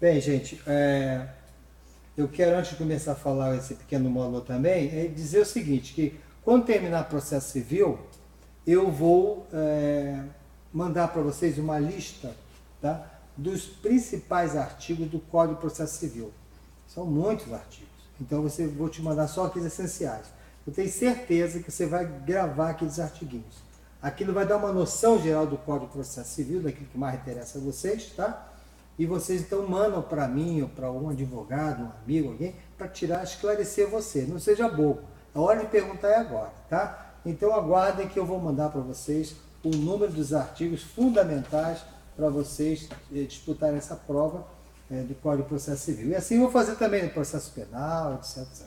Bem, gente, eu quero, antes de começar a falar esse pequeno módulo também, dizer o seguinte, que quando terminar o processo civil, eu vou mandar para vocês uma lista, tá, dos principais artigos do Código de Processo Civil. São muitos artigos, então vou te mandar só aqueles essenciais. Eu tenho certeza que você vai gravar aqueles artiguinhos. Aquilo vai dar uma noção geral do Código de Processo Civil, daquilo que mais interessa a vocês, tá? E vocês então mandam para mim, ou para um advogado, um amigo, alguém, para esclarecer você. Não seja bobo. A hora de perguntar é agora, tá? Então aguardem que eu vou mandar para vocês o número dos artigos fundamentais para vocês disputarem essa prova do Código de Processo Civil. E assim eu vou fazer também no processo penal, etc, etc.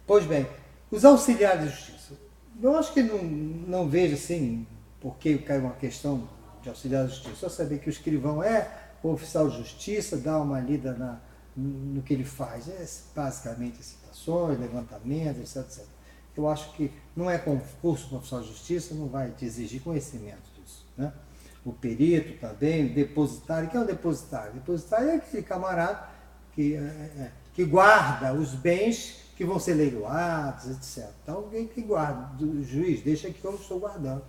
Pois bem, os auxiliares de justiça. Eu acho que não vejo assim por que caiu uma questão de auxiliar de justiça. Só saber que o escrivão é o oficial de justiça, dá uma lida no que ele faz. Basicamente citações, levantamentos, etc, etc. Eu acho que não é concurso para o oficial de justiça, não vai te exigir conhecimento disso, né? O perito também, o depositário. O que é o depositário? O depositário é aquele camarada que guarda os bens que vão ser leiloados, etc. Então, alguém que guarda, o juiz, deixa aqui como estou guardando.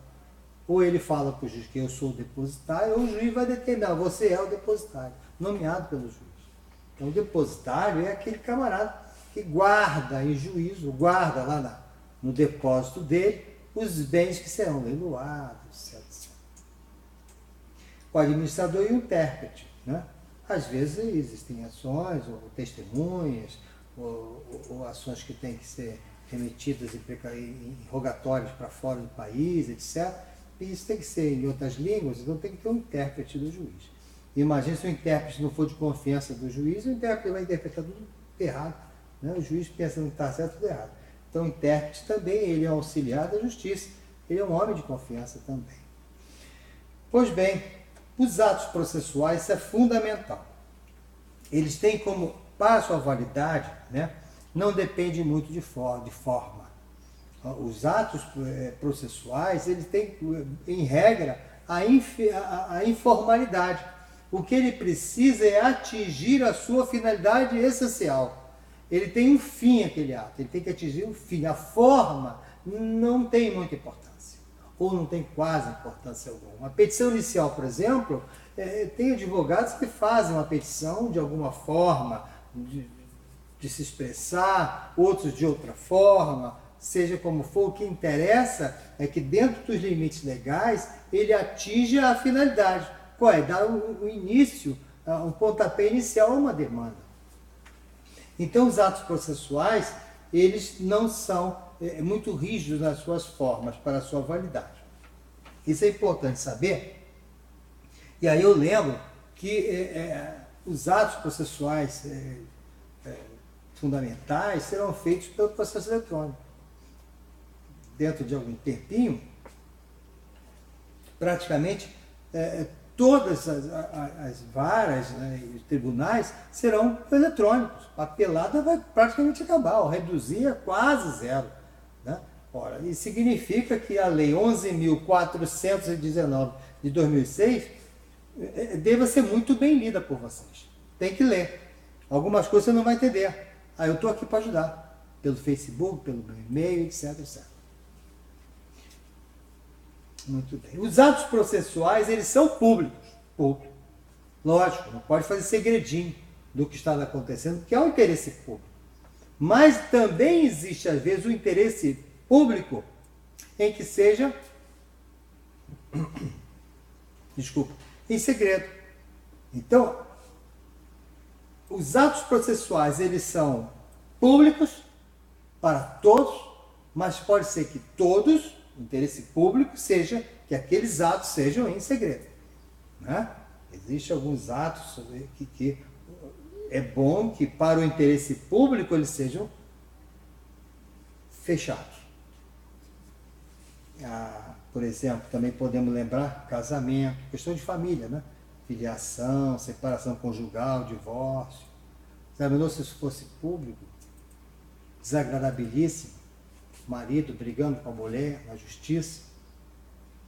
Ou ele fala para o juiz que eu sou o depositário, ou o juiz vai determinar, você é o depositário, nomeado pelo juiz. Então, o depositário é aquele camarada que guarda em juízo, guarda lá no depósito dele, os bens que serão leiloados, etc. O administrador e o intérprete, né? Às vezes existem ações, ou testemunhas, ou ações que têm que ser remetidas em rogatórios para fora do país, etc. E isso tem que ser em outras línguas, então tem que ter um intérprete do juiz. Imagina se o intérprete não for de confiança do juiz, o intérprete vai interpretar tudo errado, né? O juiz pensa que está certo, tudo errado. Então o intérprete também, ele é auxiliar da justiça, ele é um homem de confiança também. Pois bem, os atos processuais, isso é fundamental. Eles têm como, para a sua validade, né, não depende muito de forma. Os atos processuais, eles têm, em regra, a informalidade. O que ele precisa é atingir a sua finalidade essencial. Ele tem um fim, aquele ato, ele tem que atingir um fim. A forma não tem muita importância, ou não tem quase importância alguma. A petição inicial, por exemplo, tem advogados que fazem uma petição de alguma forma, de se expressar, outros de outra forma, seja como for, o que interessa é que dentro dos limites legais ele atinja a finalidade. Qual é? Dar o início, um pontapé inicial a uma demanda. Então os atos processuais, eles não são muito rígidos nas suas formas para a sua validade. Isso é importante saber. E aí eu lembro que os atos processuais fundamentais serão feitos pelo processo eletrônico. Dentro de algum tempinho, praticamente todas as varas, né, e os tribunais serão eletrônicos. A papelada vai praticamente acabar, reduzir a quase zero, né? Ora, isso significa que a Lei 11.419 de 2006 deva ser muito bem lida por vocês. Tem que ler. Algumas coisas você não vai entender. Eu estou aqui para ajudar, pelo Facebook, pelo meu e-mail, etc, etc. Muito bem. Os atos processuais, eles são públicos. Lógico, não pode fazer segredinho do que está acontecendo, porque é um interesse público. Mas também existe, às vezes, o interesse público em que seja, em segredo. Então, os atos processuais, eles são públicos para todos, mas pode ser que todos, o interesse público, seja que aqueles atos sejam em segredo, né? Existem alguns atos que é bom que para o interesse público eles sejam fechados. Por exemplo, também podemos lembrar casamento, questão de família, né? Filiação, separação conjugal, divórcio. Sabe, se isso fosse público, desagradabilíssimo, marido brigando com a mulher na justiça,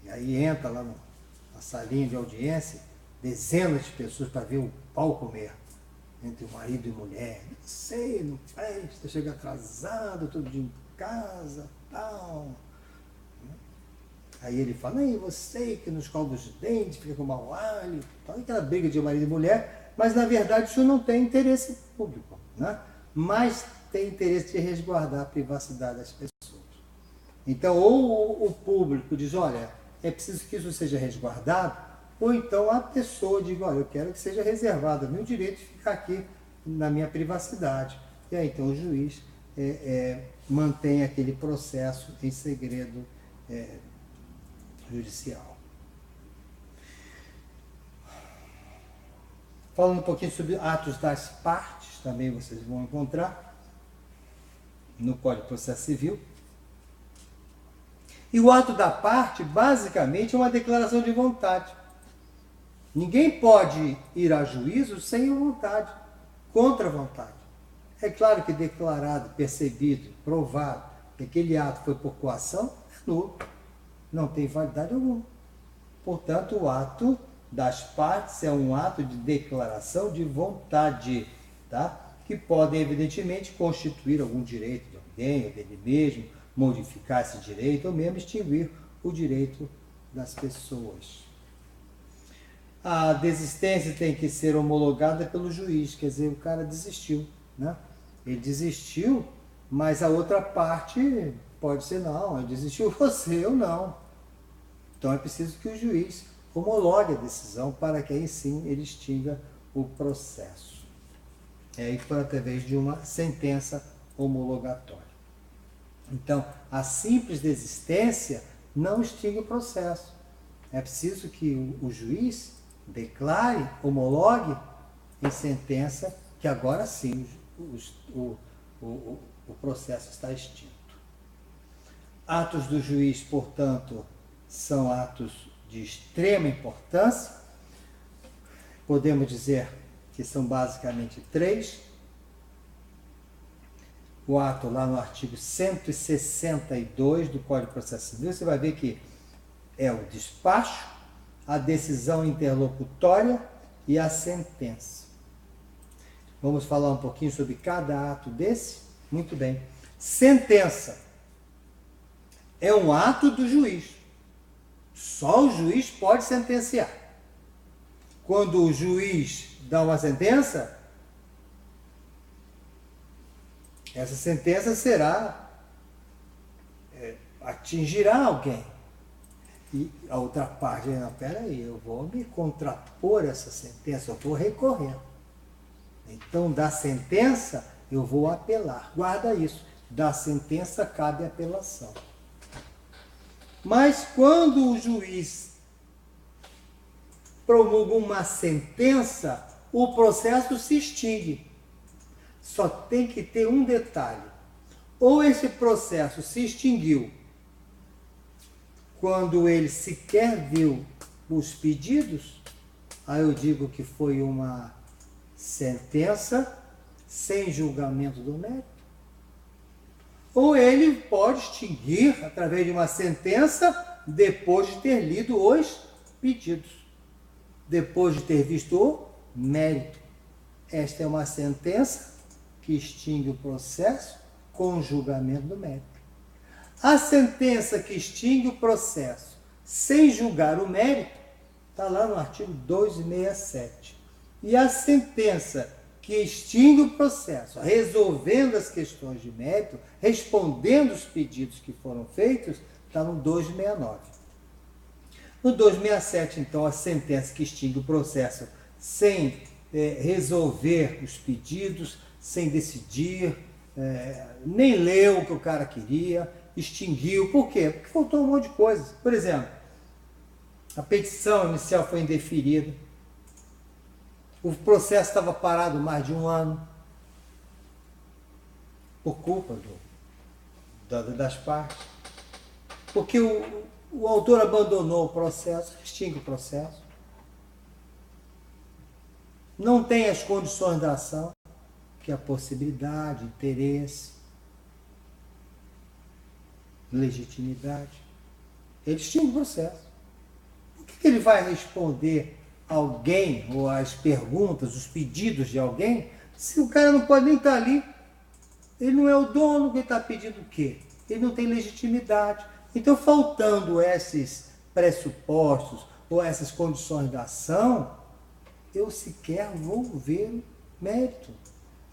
e aí entra lá na salinha de audiência, dezenas de pessoas para ver o pau comer entre o marido e mulher. Não sei, não presta, chega atrasado, todo dia em casa, tal. Aí ele fala, e você que nos escova os dentes, fica com mau hálito, tal, aquela briga de marido e mulher, mas na verdade isso não tem interesse público, né? Mas tem interesse de resguardar a privacidade das pessoas. Então, ou o público diz, olha, é preciso que isso seja resguardado, ou então a pessoa diz, olha, eu quero que seja reservado o meu direito de ficar aqui na minha privacidade. E aí então o juiz mantém aquele processo em segredo judicial. Falando um pouquinho sobre atos das partes, também vocês vão encontrar no Código de Processo Civil. E o ato da parte, basicamente, é uma declaração de vontade. Ninguém pode ir a juízo sem vontade, contra a vontade. É claro que declarado, percebido, provado que aquele ato foi por coação, é nulo. Não tem validade alguma. Portanto, o ato das partes é um ato de declaração de vontade, tá? Que podem, evidentemente, constituir algum direito de alguém, ou dele mesmo, modificar esse direito, ou mesmo extinguir o direito das pessoas. A desistência tem que ser homologada pelo juiz, quer dizer, o cara desistiu, né? Ele desistiu, mas a outra parte pode ser não, ele desistiu você ou não. Então é preciso que o juiz homologue a decisão para que aí sim ele extinga o processo. E por através de uma sentença homologatória. Então, a simples desistência não extingue o processo. É preciso que o juiz declare, homologue em sentença que agora sim o processo está extinto. Atos do juiz, portanto, são atos de extrema importância. Podemos dizer que são basicamente 3. O ato lá no artigo 162 do Código de Processo Civil, você vai ver que é o despacho, a decisão interlocutória e a sentença. Vamos falar um pouquinho sobre cada ato desse? Muito bem. Sentença é um ato do juiz. Só o juiz pode sentenciar. Quando o juiz dá uma sentença, essa sentença atingirá alguém. E a outra parte, não, peraí, eu vou me contrapor essa sentença, eu vou recorrer. Então, da sentença, eu vou apelar. Guarda isso. Da sentença cabe apelação. Mas quando o juiz promulga uma sentença, o processo se extingue. Só tem que ter um detalhe. Ou esse processo se extinguiu quando ele sequer viu os pedidos, aí eu digo que foi uma sentença sem julgamento do mérito. Ou ele pode extinguir através de uma sentença depois de ter lido os pedidos, depois de ter visto o mérito. Esta é uma sentença que extingue o processo com julgamento do mérito. A sentença que extingue o processo sem julgar o mérito está lá no artigo 267. E a sentença que extingue o processo, resolvendo as questões de mérito, respondendo os pedidos que foram feitos, está no 269. No 267, então, a sentença que extingue o processo sem resolver os pedidos, sem decidir, nem leu o que o cara queria, extinguiu. Por quê? Porque faltou um monte de coisas. Por exemplo, a petição inicial foi indeferida, o processo estava parado mais de um ano, por culpa das partes, porque o autor abandonou o processo, extingue o processo, não tem as condições da ação, que é a possibilidade, interesse, legitimidade. Ele extingue o processo. O que ele vai responder alguém, ou as perguntas, os pedidos de alguém, se o cara não pode nem estar ali? Ele não é o dono, que está pedindo o quê? Ele não tem legitimidade. Então, faltando esses pressupostos ou essas condições da ação, eu sequer vou ver o mérito.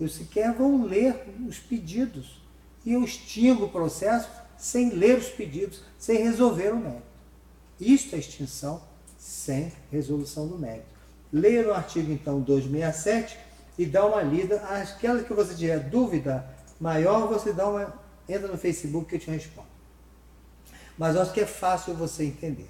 Eu sequer vou ler os pedidos. E eu extingo o processo sem ler os pedidos, sem resolver o mérito. Isto é extinção sem resolução do mérito. Leia no artigo, então, 267 e dá uma lida. Aquela que você tiver dúvida maior, você entra no Facebook que eu te respondo. Mas eu acho que é fácil você entender.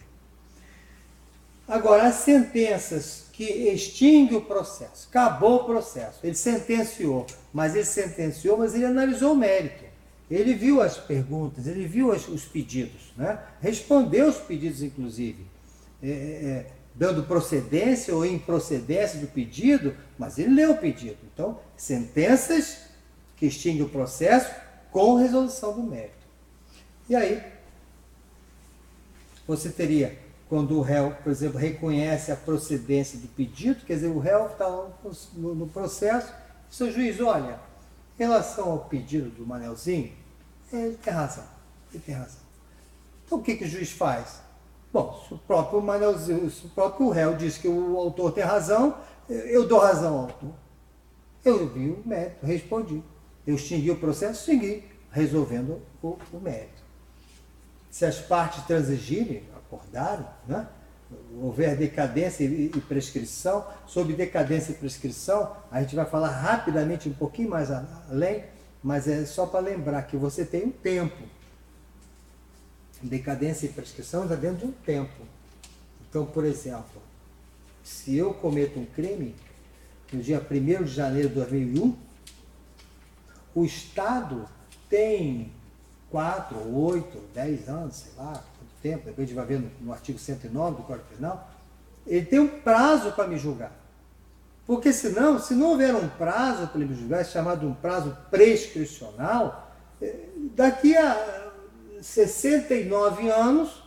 Agora, as sentenças que extinguem o processo, acabou o processo, ele sentenciou, mas ele analisou o mérito. Ele viu as perguntas, ele viu os pedidos, né? Respondeu os pedidos, inclusive, dando procedência ou improcedência do pedido, mas ele leu o pedido. Então, sentenças que extinguem o processo com resolução do mérito. E aí, você teria, quando o réu, por exemplo, reconhece a procedência do pedido, quer dizer, o réu está no processo, seu juiz, olha, em relação ao pedido do Manelzinho, ele tem razão, ele tem razão. Então o que o juiz faz? Bom, se o próprio Manelzinho, se o próprio réu diz que o autor tem razão, eu dou razão ao autor. Eu vi o mérito, respondi. Eu extingui o processo, extingui, resolvendo o mérito. Se as partes transigirem, acordarem, né? Houver decadência e prescrição, sobre decadência e prescrição, a gente vai falar rapidamente um pouquinho mais além, mas é só para lembrar que você tem um tempo. Decadência e prescrição está dentro de um tempo. Então, por exemplo, se eu cometo um crime no dia 1º de janeiro de 2001, o Estado tem 4, 8, 10 anos, sei lá, quanto tempo, depois a gente vai ver no artigo 109 do Código Penal, ele tem um prazo para me julgar. Porque senão, se não houver um prazo para ele me julgar, chamado um prazo prescricional, daqui a 69 anos,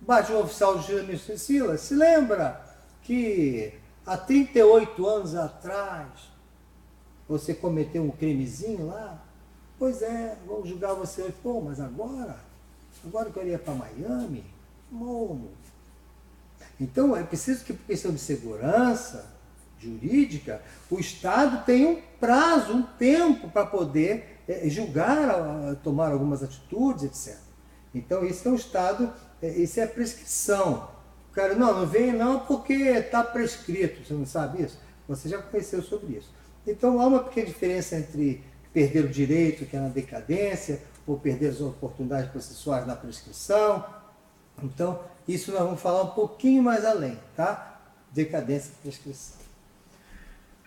bate um oficial de justiça, Silas, se lembra que há 38 anos atrás você cometeu um crimezinho lá? Pois é, vamos julgar você. Pô, mas agora que eu ia para Miami, como? Então é preciso que, por questão de segurança jurídica, o Estado tenha um prazo, um tempo para poder julgar, tomar algumas atitudes, etc. Então isso é um Estado, isso é a prescrição. O cara, não vem não porque está prescrito, você não sabe isso? Você já conheceu sobre isso. Então há uma pequena diferença entre perder o direito, que é na decadência, ou perder as oportunidades processuais na prescrição. Então, isso nós vamos falar um pouquinho mais além, tá? Decadência e prescrição.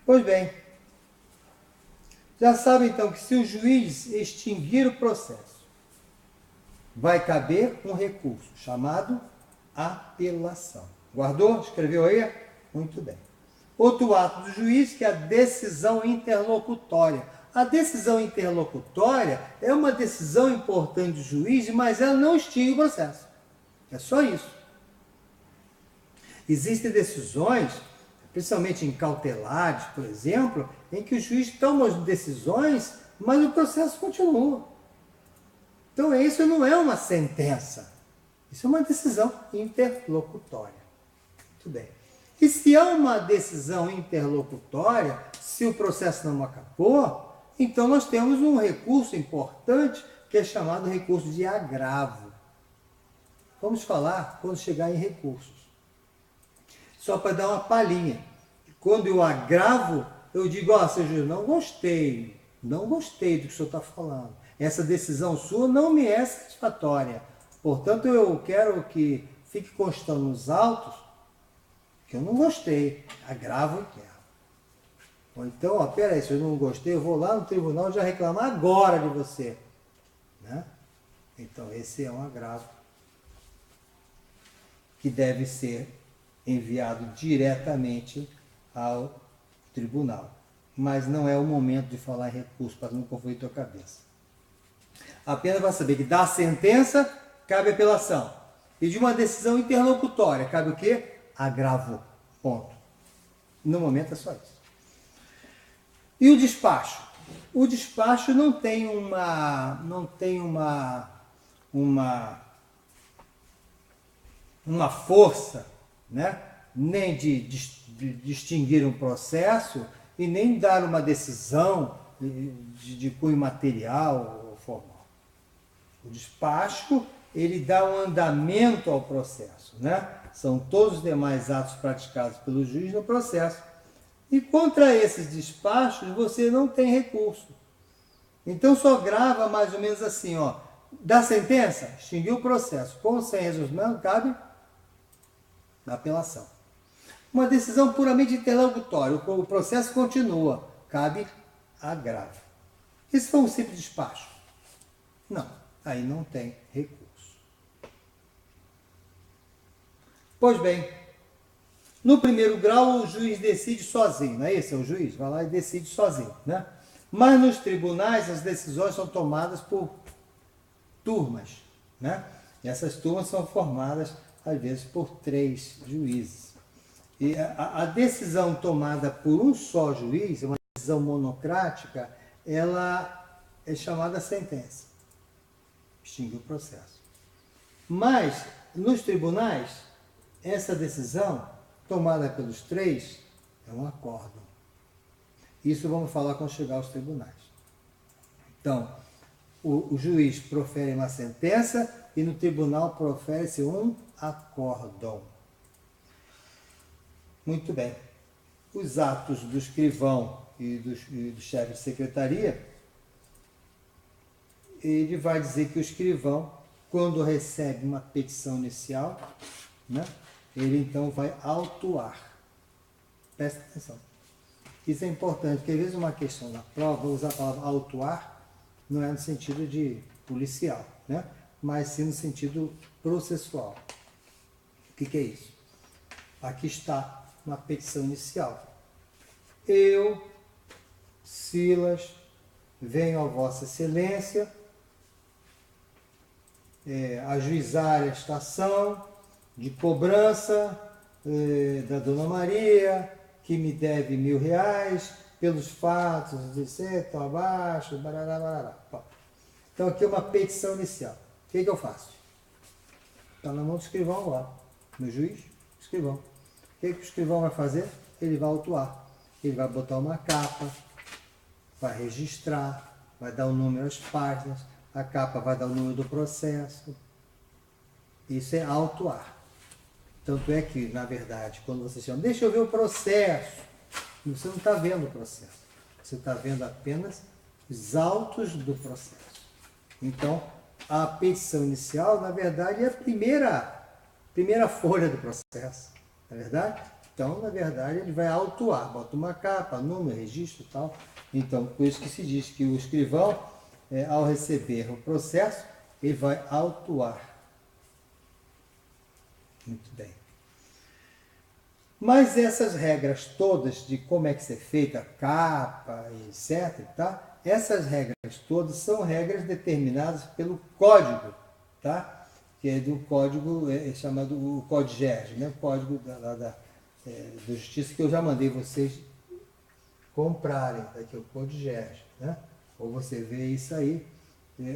Pois bem, já sabe então que se o juiz extinguir o processo, vai caber um recurso chamado apelação. Guardou? Escreveu aí? Muito bem. Outro ato do juiz, que é a decisão interlocutória. A decisão interlocutória é uma decisão importante do juiz, mas ela não extingue o processo. É só isso. Existem decisões, principalmente em cautelares, por exemplo, em que o juiz toma as decisões, mas o processo continua. Então isso não é uma sentença. Isso é uma decisão interlocutória. Muito bem. E se há uma decisão interlocutória, se o processo não acabou, então nós temos um recurso importante que é chamado recurso de agravo. Vamos falar quando chegar em recursos. Só para dar uma palhinha. Quando eu agravo, eu digo, seu juiz, não gostei do que o senhor está falando. Essa decisão sua não me é satisfatória. Portanto, eu quero que fique constando nos autos que eu não gostei. Agravo interno. Ou então, peraí, se eu não gostei, eu vou lá no tribunal já reclamar agora de você. Né? Então, esse é um agravo que deve ser enviado diretamente ao tribunal. Mas não é o momento de falar em recurso, para não confundir tua cabeça. Apenas para saber que da sentença cabe apelação. E de uma decisão interlocutória cabe o quê? Agravo. Ponto. No momento é só isso. E o despacho? O despacho não tem uma força, né? Nem de distinguir um processo e nem dar uma decisão de cunho material ou formal. O despacho, ele dá um andamento ao processo, né? São todos os demais atos praticados pelo juiz no processo. E contra esses despachos você não tem recurso. Então só grava mais ou menos assim, ó. Da sentença, extinguiu o processo. Com ou sem resolvimento, cabe a apelação. Uma decisão puramente interlocutória, o processo continua, cabe agravo. E se for um simples despacho? Não, aí não tem recurso. Pois bem, no primeiro grau o juiz decide sozinho, não é isso? É o juiz, vai lá e decide sozinho, né? Mas nos tribunais as decisões são tomadas por turmas, né? E essas turmas são formadas, às vezes, por 3 juízes. E a decisão tomada por um só juiz, uma decisão monocrática, ela é chamada sentença. Extinguiu o processo. Mas, nos tribunais, essa decisão, tomada pelos 3, é um acórdão. Isso vamos falar quando chegar aos tribunais. Então, o juiz profere uma sentença e no tribunal profere-se um acórdão. Muito bem. Os atos do escrivão e do chefe de secretaria, ele vai dizer que o escrivão, quando recebe uma petição inicial, né, ele então vai autuar. Presta atenção. Isso é importante, porque às vezes uma questão na prova, vou usar a palavra autuar, não é no sentido de policial, né, mas sim no sentido processual. O que é isso? Aqui está uma petição inicial. Eu, Silas, venho a Vossa Excelência ajuizar esta ação de cobrança da Dona Maria, que me deve R$1.000 pelos fatos, etc., abaixo, barará, barará. Então aqui é uma petição inicial. O que eu faço? Está na mão do escrivão lá, no juiz, escrivão. O que o escrivão vai fazer? Ele vai autuar. Ele vai botar uma capa, vai registrar, vai dar o número às páginas, a capa vai dar o número do processo. Isso é autuar. Tanto é que, na verdade, quando você chama, deixa eu ver o processo, você não está vendo o processo. Você está vendo apenas os autos do processo. Então, a petição inicial, na verdade, é a primeira folha do processo. Não é verdade? Então, na verdade, ele vai autuar, bota uma capa, número, registro e tal. Então, por isso que se diz que o escrivão, ao receber o processo, ele vai autuar. Muito bem. Mas essas regras todas de como é que é feita a capa, etc., tá? Essas regras todas são regras determinadas pelo código, tá? Que é do código, chamado o Código, né? O código da Justiça, que eu já mandei vocês comprarem, aqui é o Código, né? Ou você vê isso aí,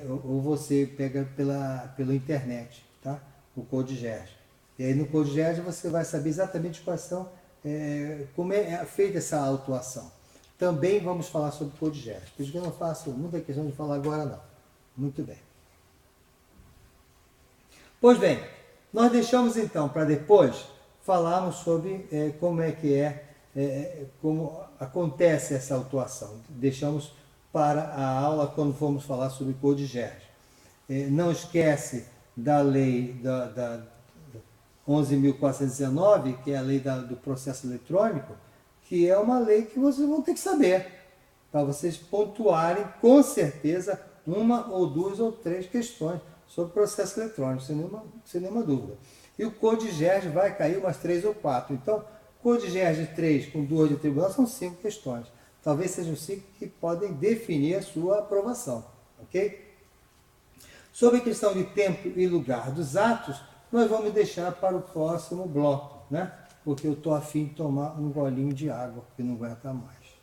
ou você pega pela internet, tá? O Código. E aí no Código você vai saber exatamente quais são, como é feita essa autuação. Também vamos falar sobre o Código. Por isso que eu não faço muita questão de falar agora não. Muito bem. Pois bem, nós deixamos então para depois falarmos sobre como é que como acontece essa autuação. Deixamos para a aula quando formos falar sobre Código. Não esquece da lei da 11.419, que é a lei do processo eletrônico, que é uma lei que vocês vão ter que saber, para vocês pontuarem com certeza uma ou duas ou 3 questões sobre processo eletrônico, sem nenhuma dúvida. E o Código vai cair umas 3 ou 4. Então, Código 3 com 2 de tribunal são 5 questões. Talvez sejam 5 que podem definir a sua aprovação. Ok? Sobre a questão de tempo e lugar dos atos, nós vamos deixar para o próximo bloco, né? porque eu estou afim de tomar um golinho de água, porque não aguenta mais.